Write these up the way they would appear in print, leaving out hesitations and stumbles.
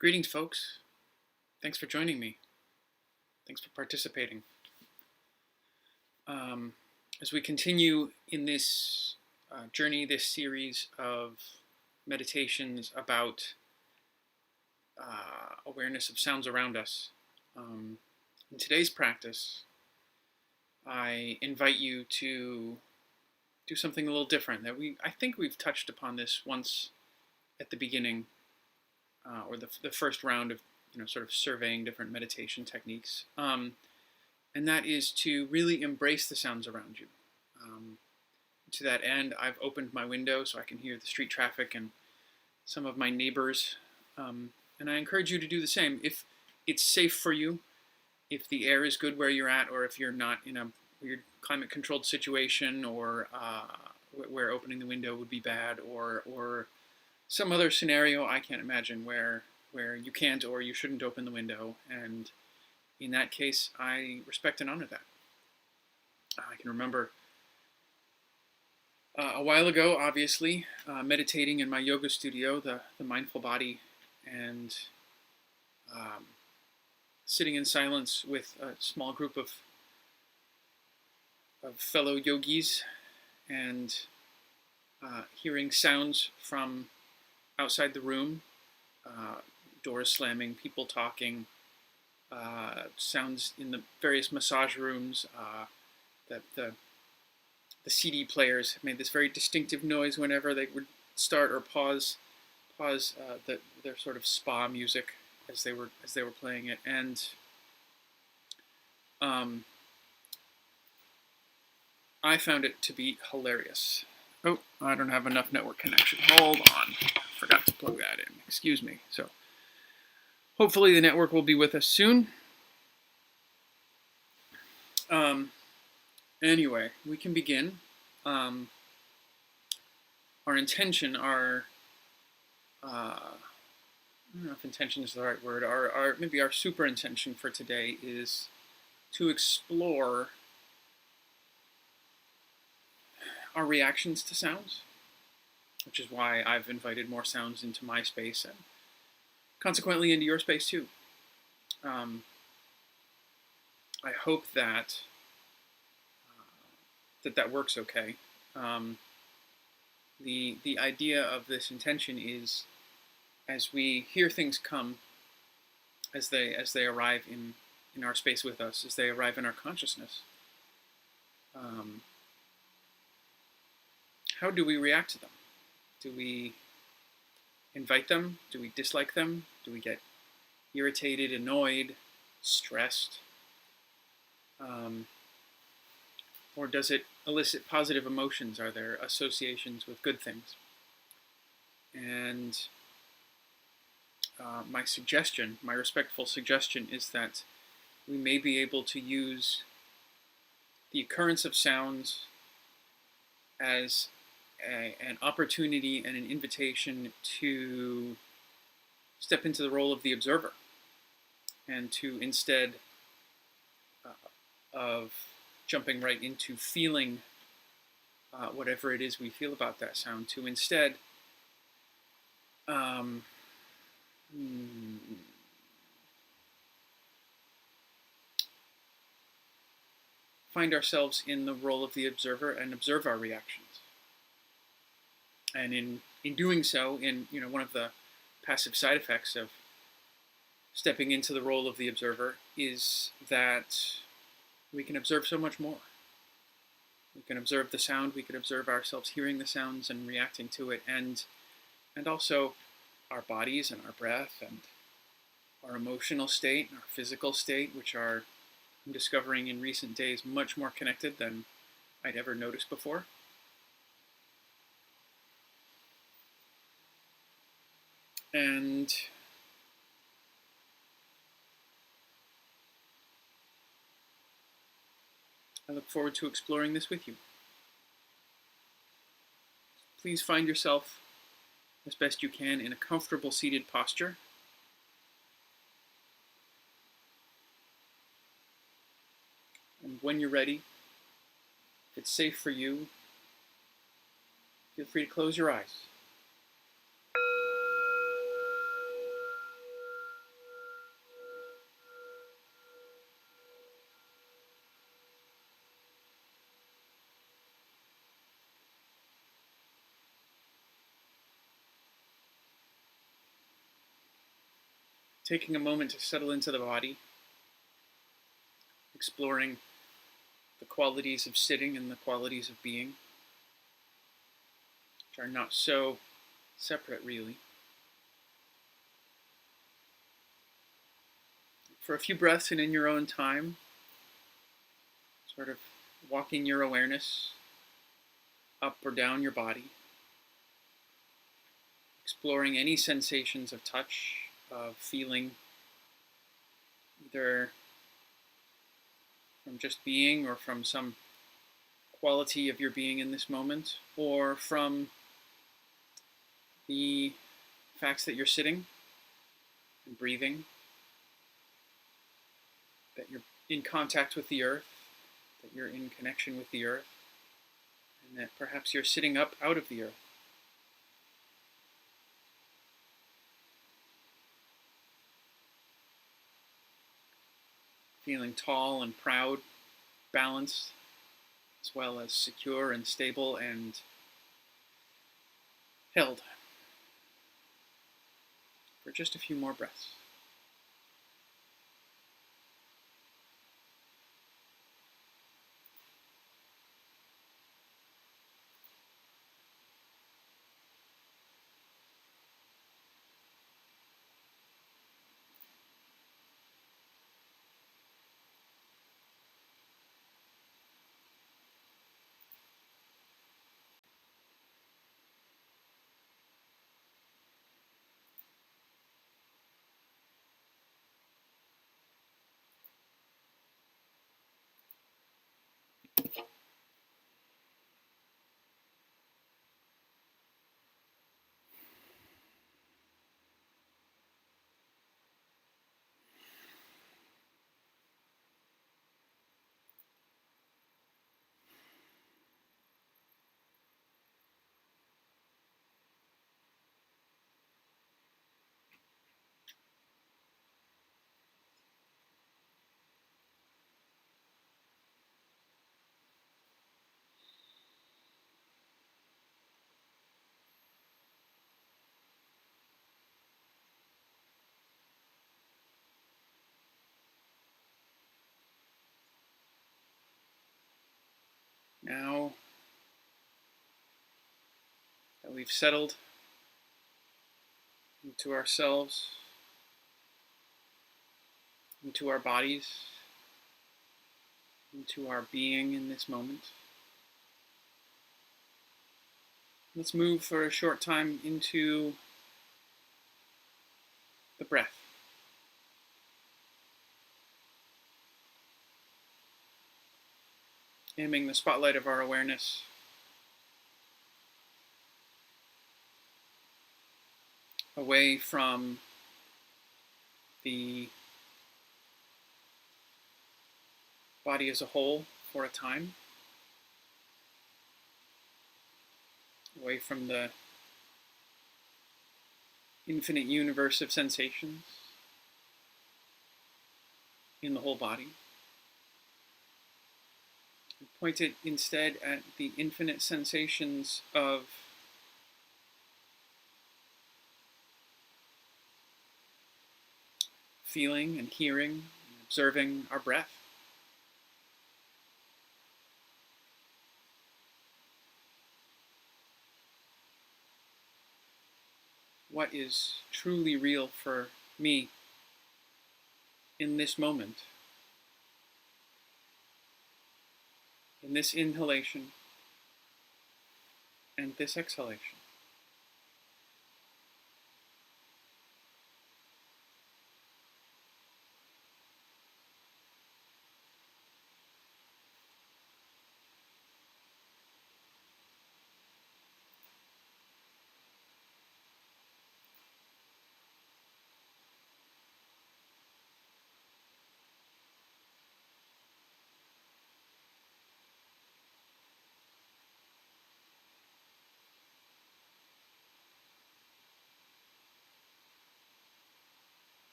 Greetings, folks. Thanks for joining me. Thanks for participating. As we continue in this journey, this series of meditations about awareness of sounds around us, in today's practice, I invite you to do something a little different. I think we've touched upon this once at the beginning, or the first round of sort of surveying different meditation techniques, and that is to really embrace the sounds around you. To that end, I've opened my window so I can hear the street traffic and some of my neighbors, and I encourage you to do the same. If it's safe for you, if the air is good where you're at, or if you're not in a weird climate-controlled situation, or where opening the window would be bad, or some other scenario I can't imagine where you can't or you shouldn't open the window, and in that case, I respect and honor that. I can remember a while ago, obviously, meditating in my yoga studio, the Mindful Body, and sitting in silence with a small group of fellow yogis, and hearing sounds from outside the room, doors slamming, people talking, sounds in the various massage rooms. The CD players made this very distinctive noise whenever they would start or pause their sort of spa music as they were playing it, and I found it to be hilarious. Oh, I don't have enough network connection. Hold on. Forgot to plug that in. Excuse me. So hopefully the network will be with us soon. Anyway, we can begin. Our intention, I don't know if intention is the right word, maybe our super intention for today is to explore our reactions to sounds, which is why I've invited more sounds into my space and consequently into your space too. I hope that that works okay. The idea of this intention is, as we hear things come, as they arrive in our space with us, as they arrive in our consciousness, how do we react to them? Do we invite them? Do we dislike them? Do we get irritated, annoyed, stressed? Or does it elicit positive emotions? Are there associations with good things? And my respectful suggestion is that we may be able to use the occurrence of sounds as an opportunity and an invitation to step into the role of the observer, and to, instead of jumping right into feeling whatever it is we feel about that sound, to instead find ourselves in the role of the observer and observe our reactions. And in doing so, one of the passive side effects of stepping into the role of the observer is that we can observe so much more. We can observe the sound, we can observe ourselves hearing the sounds and reacting to it, and also our bodies and our breath and our emotional state and our physical state, which are, I'm discovering in recent days, much more connected than I'd ever noticed before. And I look forward to exploring this with you. Please find yourself, as best you can, in a comfortable seated posture. And when you're ready, if it's safe for you, feel free to close your eyes. taking a moment to settle into the body, exploring the qualities of sitting and the qualities of being, which are not so separate, really. For a few breaths and in your own time, sort of walking your awareness up or down your body, exploring any sensations of touch, of feeling, either from just being or from some quality of your being in this moment, or from the facts that you're sitting and breathing, that you're in contact with the earth, that you're in connection with the earth, and that perhaps you're sitting up out of the earth. Feeling tall and proud, balanced, as well as secure and stable and held for just a few more breaths. Now that we've settled into ourselves, into our bodies, into our being in this moment, let's move for a short time into the breath. Aiming the spotlight of our awareness away from the body as a whole for a time, away from the infinite universe of sensations in the whole body. Point it instead at the infinite sensations of feeling and hearing and observing our breath. What is truly real for me in this moment, in this inhalation and this exhalation.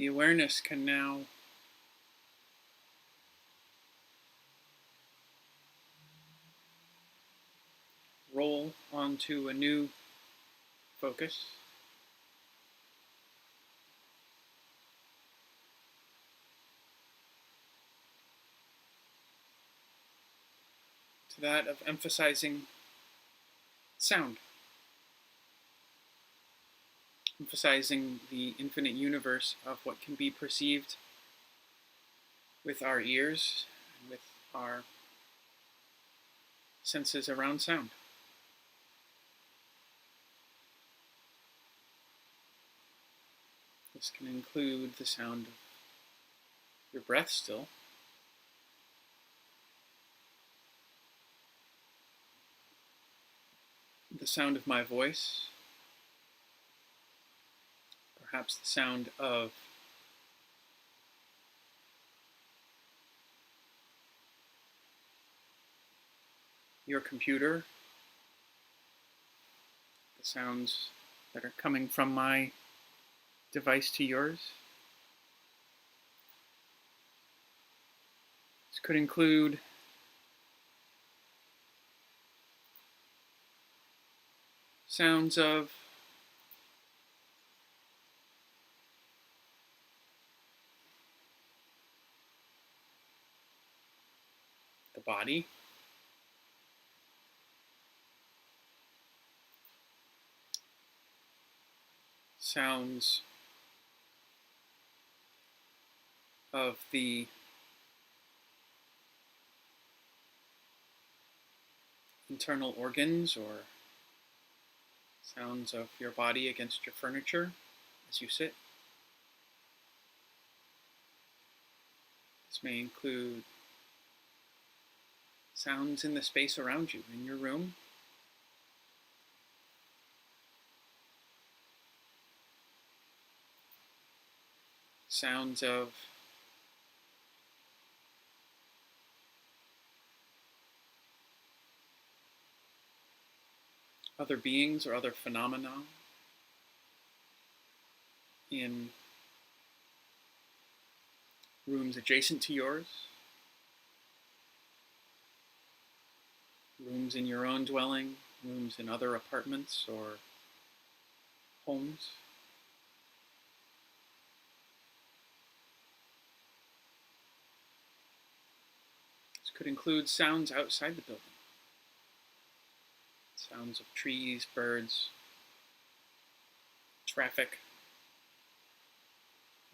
the awareness can now roll onto a new focus. To that of emphasizing sound. Emphasizing the infinite universe of what can be perceived with our ears and with our senses around sound. This can include the sound of your breath still, the sound of my voice, perhaps the sound of your computer, the sounds that are coming from my device to yours. This could include sounds of the body, sounds of the internal organs, or sounds of your body against your furniture as you sit. This may include sounds in the space around you, in your room, sounds of other beings or other phenomena in rooms adjacent to yours, rooms in your own dwelling, rooms in other apartments or homes. This could include sounds outside the building. Sounds of trees, birds, traffic,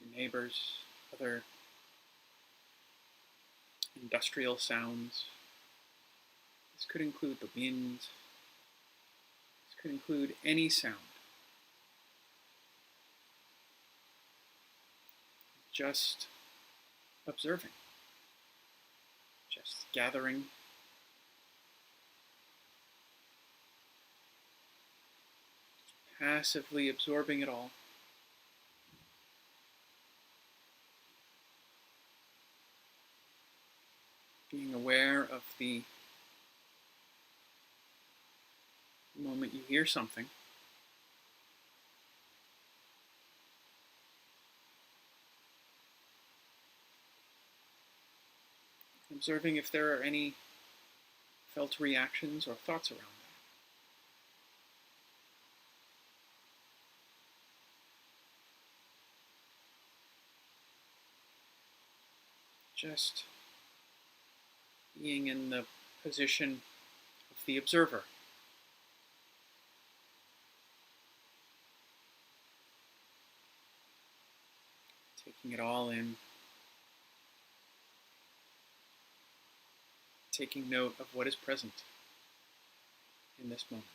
your neighbors, other industrial sounds. This could include the wind. This could include any sound. Just observing, just gathering, passively absorbing it all. Being aware of the moment you hear something. Observing if there are any felt reactions or thoughts around that. Just being in the position of the observer. Taking it all in. Taking note of what is present in this moment.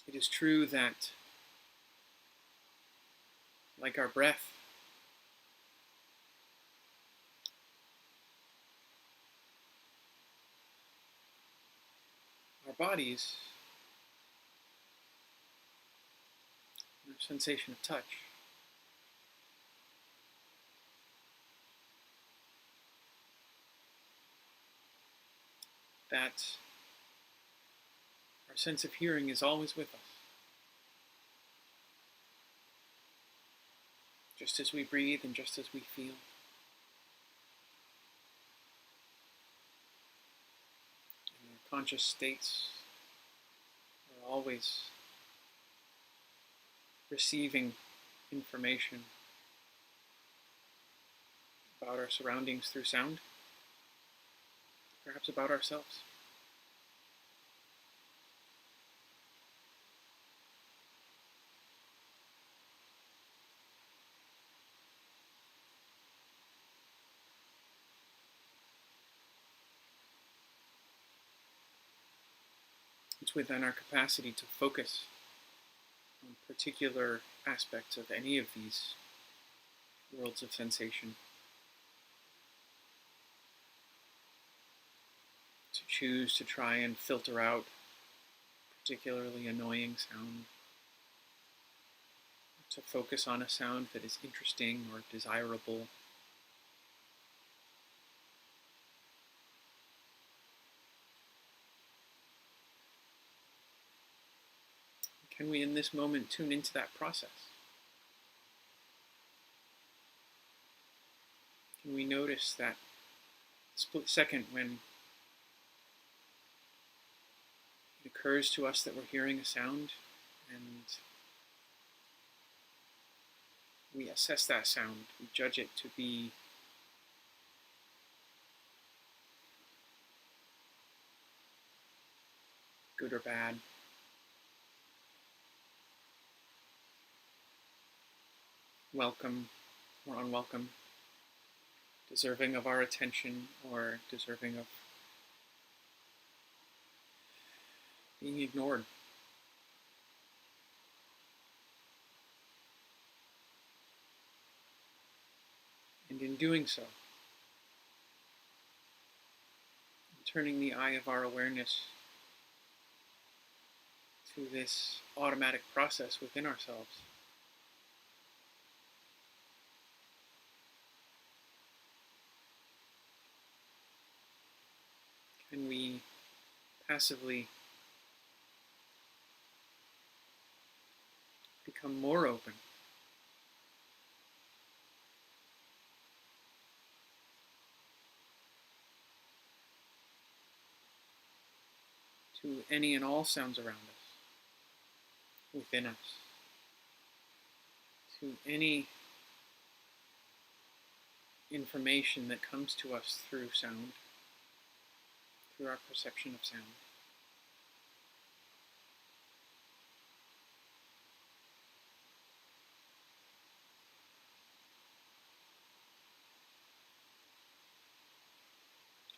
It is true that, like our breath, our bodies, and our sensation of touch, that our sense of hearing is always with us. Just as we breathe and just as we feel. And our conscious states are always receiving information about our surroundings through sound, perhaps about ourselves. It's within our capacity to focus on particular aspects of any of these worlds of sensation, to choose to try and filter out particularly annoying sound, to focus on a sound that is interesting or desirable. Can we in this moment tune into that process? Can we notice that split second when it occurs to us that we're hearing a sound and we assess that sound, we judge it to be good or bad, welcome or unwelcome, deserving of our attention or deserving of being ignored. And in doing so, turning the eye of our awareness to this automatic process within ourselves, can we passively become more open to any and all sounds around us, within us, to any information that comes to us through sound, through our perception of sound.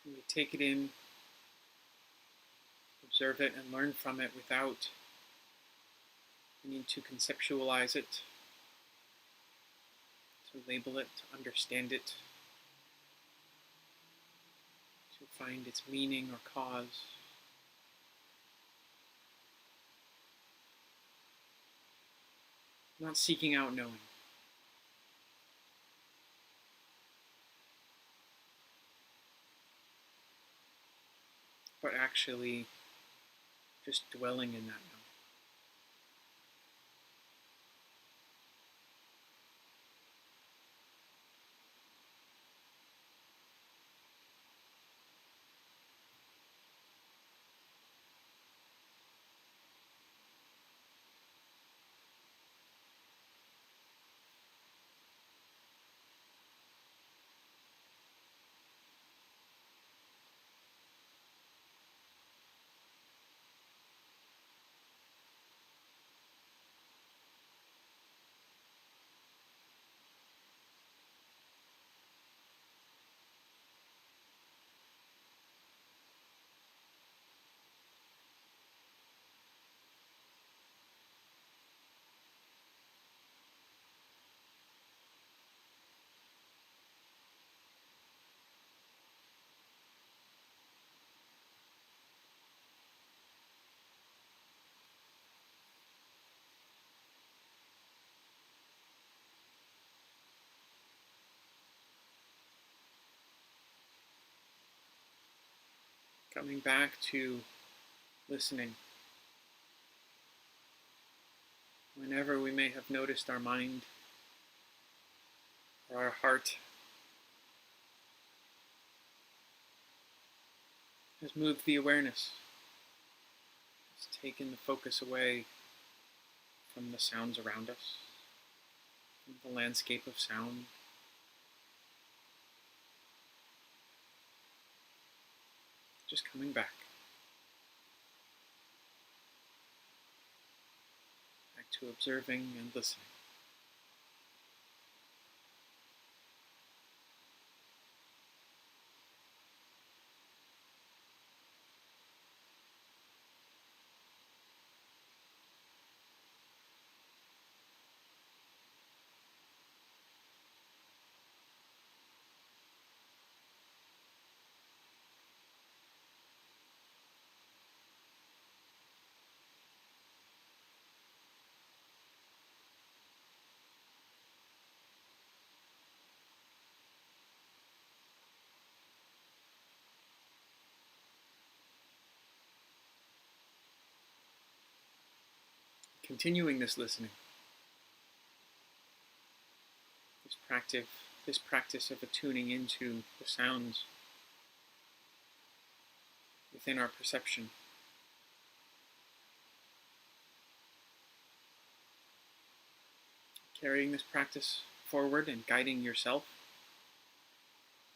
Can we take it in, observe it, and learn from it without the need to conceptualize it, to label it, to understand it, to find its meaning or cause. Not seeking out knowing, but actually just dwelling in that knowing. Coming back to listening. Whenever we may have noticed our mind or our heart has moved the awareness, has taken the focus away from the sounds around us, from the landscape of sound. Just coming back to observing and listening. Continuing this listening, this practice of attuning into the sounds within our perception. Carrying this practice forward and guiding yourself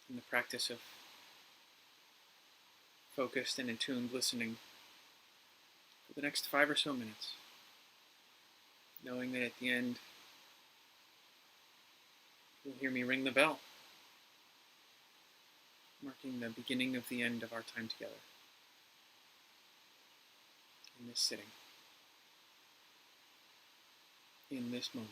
in the practice of focused and attuned listening for the next 5 or so minutes, knowing that at the end you'll hear me ring the bell, marking the beginning of the end of our time together in this sitting, in this moment.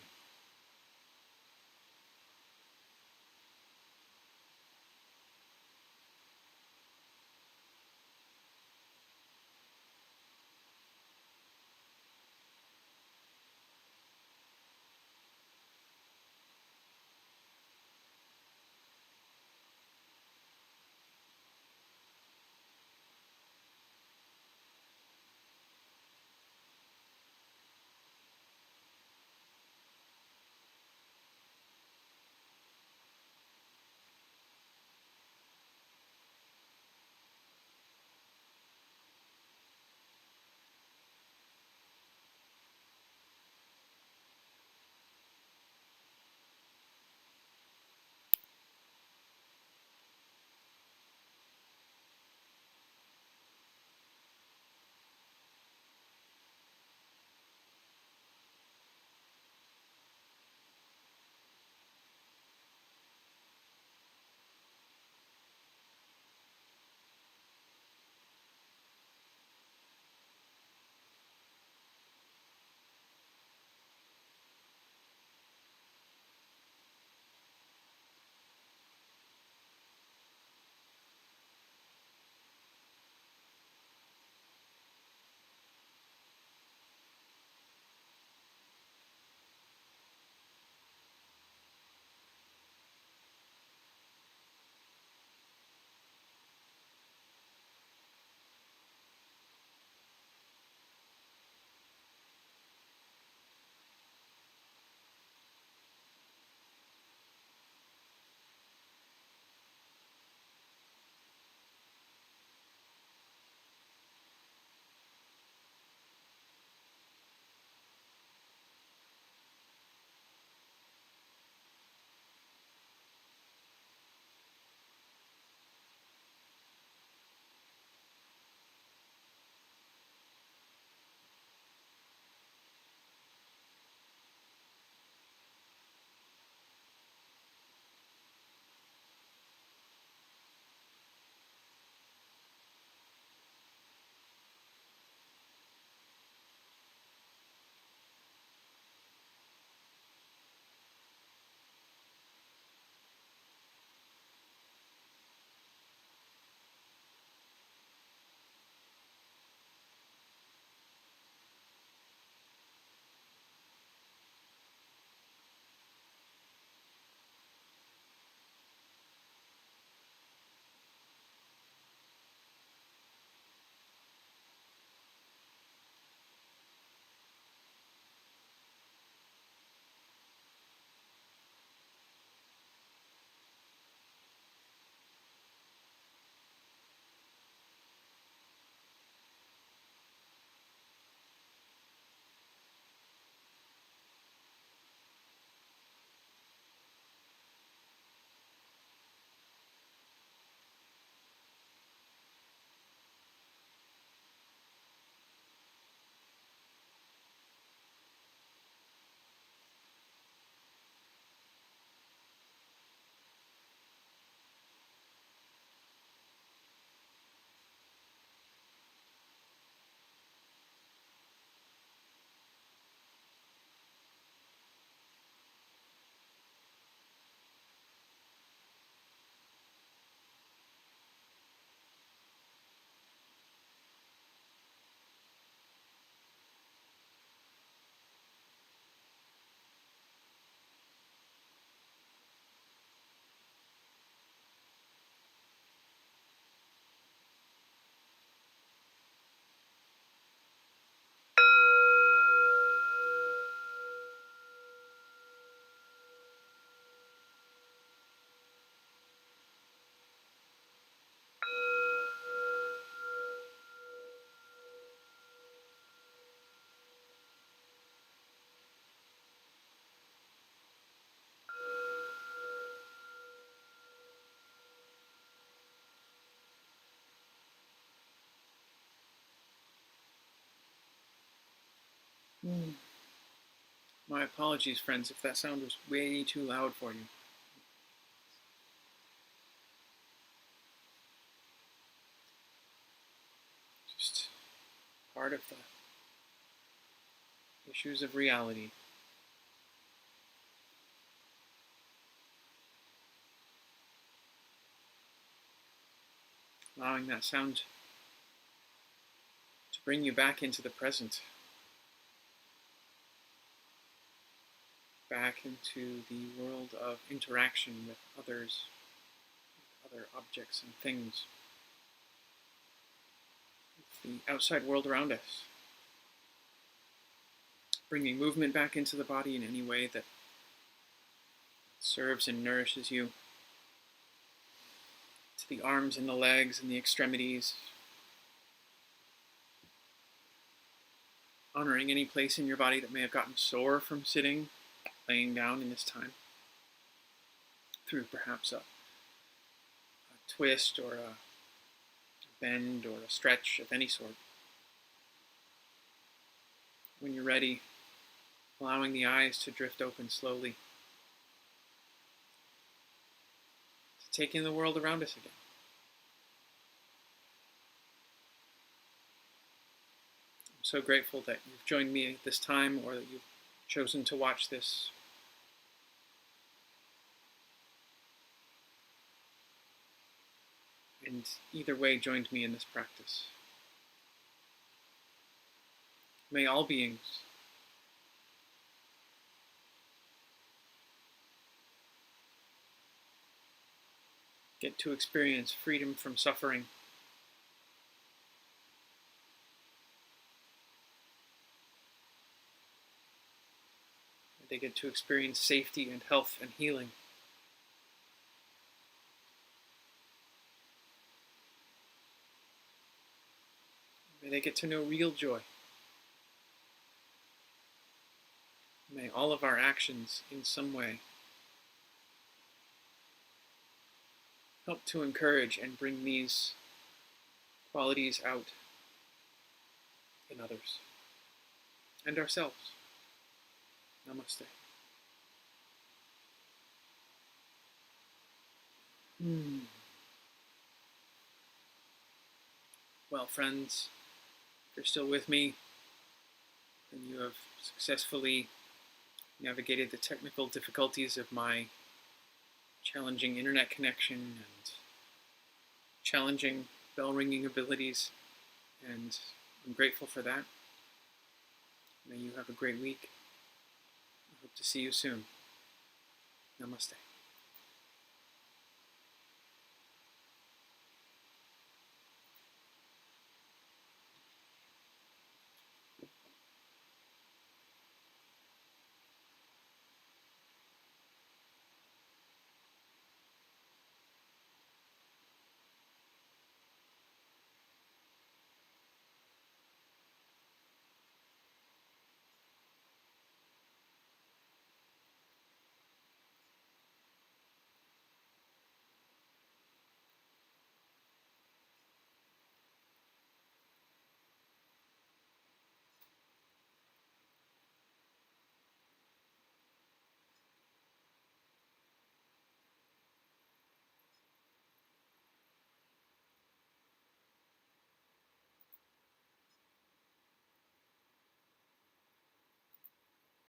Mm. My apologies, friends, if that sound was way too loud for you. Just part of the issues of reality. Allowing that sound to bring you back into the present, back into the world of interaction with others, with other objects and things, with the outside world around us. Bringing movement back into the body in any way that serves and nourishes you, to the arms and the legs and the extremities, honoring any place in your body that may have gotten sore from sitting, laying down in this time, through perhaps a twist or a bend or a stretch of any sort. When you're ready, allowing the eyes to drift open slowly, to take in the world around us again. I'm so grateful that you've joined me at this time, or that you've chosen to watch this. And either way joined me in this practice. May all beings get to experience freedom from suffering. They get to experience safety and health and healing. May they get to know real joy. May all of our actions in some way help to encourage and bring these qualities out in others and ourselves. Namaste. Well, friends, if you're still with me, then you have successfully navigated the technical difficulties of my challenging internet connection and challenging bell ringing abilities, and I'm grateful for that. May you have a great week. I hope to see you soon. Namaste.